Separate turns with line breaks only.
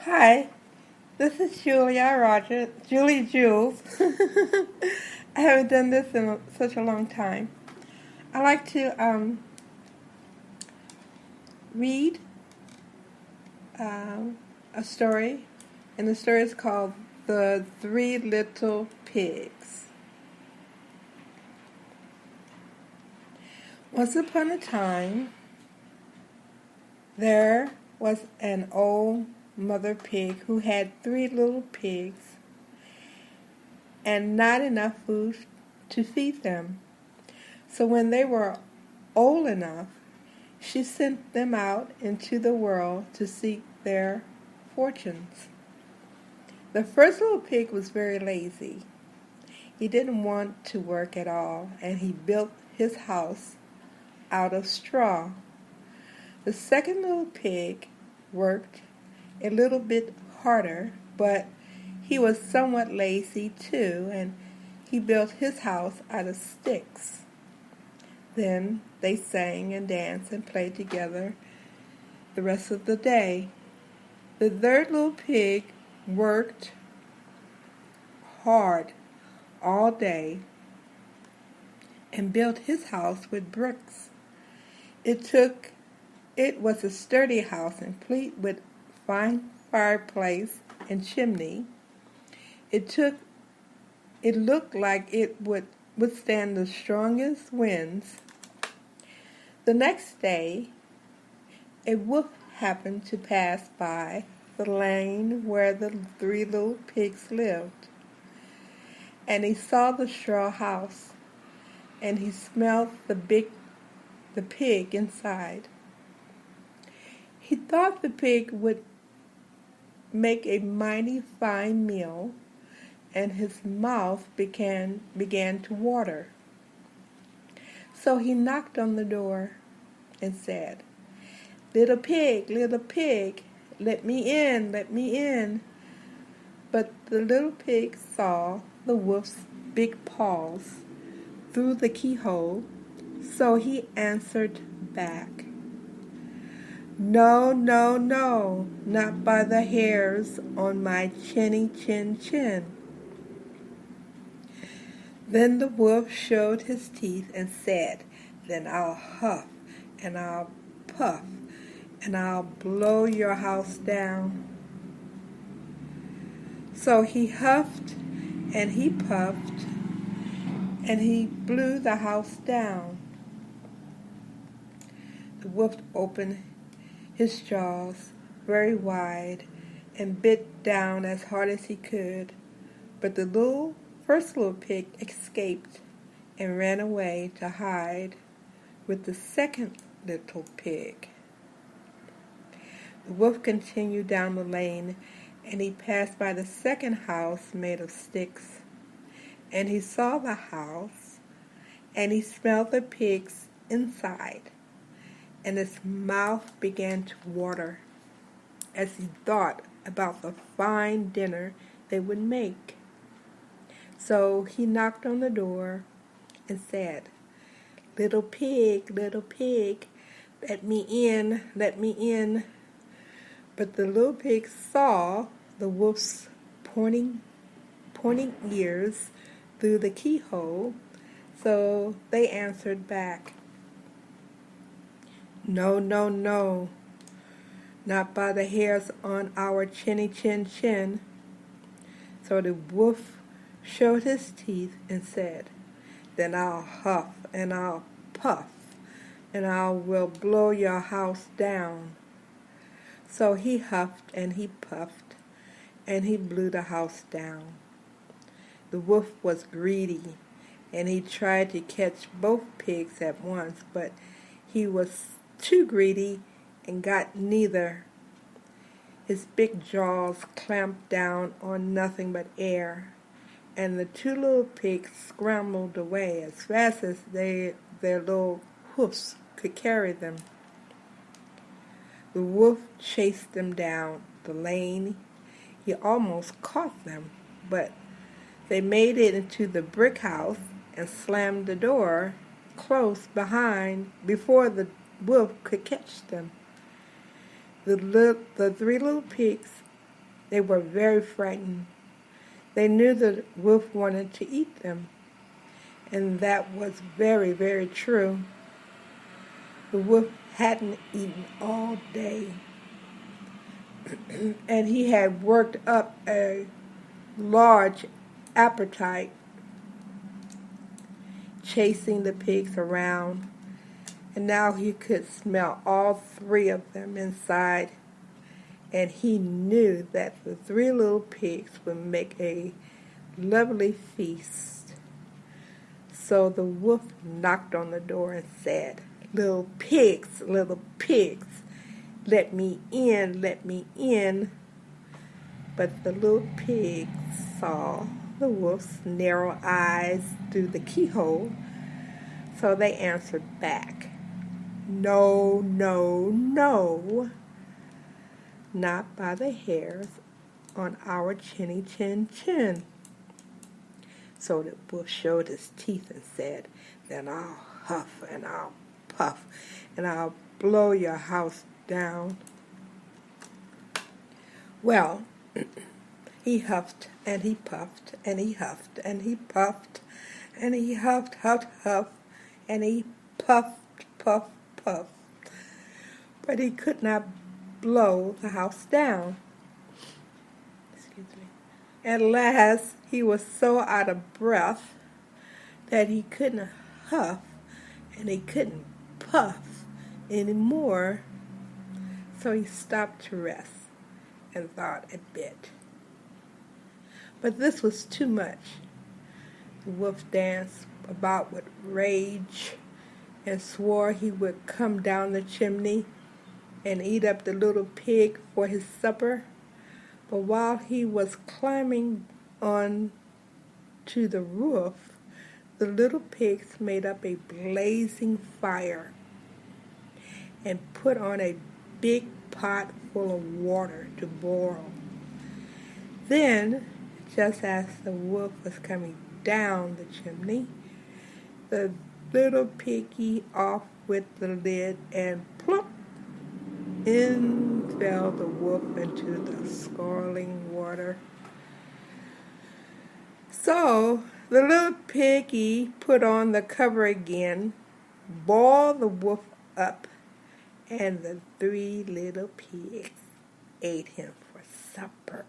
Hi, this is Julie Jules. I haven't done this in such a long time. I like to read a story, and the story is called The Three Little Pigs. Once upon a time, there was an old mother pig who had three little pigs and not enough food to feed them. So when they were old enough, she sent them out into the world to seek their fortunes. The first little pig was very lazy. He didn't want to work at all, and he built his house out of straw. The second little pig worked a little bit harder, but he was somewhat lazy too, and he built his house out of sticks. Then they sang and danced and played together the rest of the day. The third little pig worked hard all day and built his house with bricks. It was a sturdy house, complete with fine fireplace and chimney. It looked like it would withstand the strongest winds. The next day, a wolf happened to pass by the lane where the three little pigs lived, and he saw the straw house, and he smelled the pig inside. He thought the pig would make a mighty fine meal, and his mouth began to water. So he knocked on the door and said, little pig, let me in, let me in." But the little pig saw the wolf's big paws through the keyhole, so he answered back, "No, no, no, not by the hairs on my chinny chin." Then the wolf showed his teeth and said, "Then I'll huff and I'll puff and I'll blow your house down." So he huffed and he puffed and he blew the house down. The wolf opened his jaws very wide and bit down as hard as he could, but the first little pig escaped and ran away to hide with the second little pig. The wolf continued down the lane, and he passed by the second house made of sticks, and he saw the house, and he smelled the pigs inside, and his mouth began to water as he thought about the fine dinner they would make. So he knocked on the door and said, little pig, let me in, let me in." But the little pig saw the wolf's pointing ears through the keyhole, so they answered back, "No, no, no, not by the hairs on our chinny chin." So the wolf showed his teeth and said, "Then I'll huff and I'll puff and I will blow your house down." So he huffed and he puffed and he blew the house down. The wolf was greedy, and he tried to catch both pigs at once, but he was too greedy and got neither. His big jaws clamped down on nothing but air, and the two little pigs scrambled away as fast as their little hoofs could carry them. The wolf chased them down the lane. He almost caught them, but they made it into the brick house and slammed the door close behind before the wolf could catch them. The three little pigs They were very frightened. They knew the wolf wanted to eat them, and that was very, very true. The wolf hadn't eaten all day, and he had worked up a large appetite chasing the pigs around, and now he could smell all three of them inside, and he knew that the three little pigs would make a lovely feast. So the wolf knocked on the door and said, little pigs, let me in, let me in." But the little pigs saw the wolf's narrow eyes through the keyhole, so they answered back, "No, no, no, not by the hairs on our chinny chin chin." So the wolf showed his teeth and said, "Then I'll huff and I'll puff and I'll blow your house down." Well, he huffed and he puffed and he huffed and he puffed and he huffed, huff, and he puffed, puff. But he could not blow the house down. Excuse me. At last, he was so out of breath that he couldn't huff and he couldn't puff anymore. So he stopped to rest and thought a bit. But this was too much. The wolf danced about with rage and swore he would come down the chimney and eat up the little pig for his supper. But while he was climbing on to the roof, the little pigs made up a blazing fire and put on a big pot full of water to boil. Then, just as the wolf was coming down the chimney, the little piggy off with the lid, and plump, in fell the wolf into the scalding water. So the little piggy put on the cover again, boiled the wolf up, and the three little pigs ate him for supper.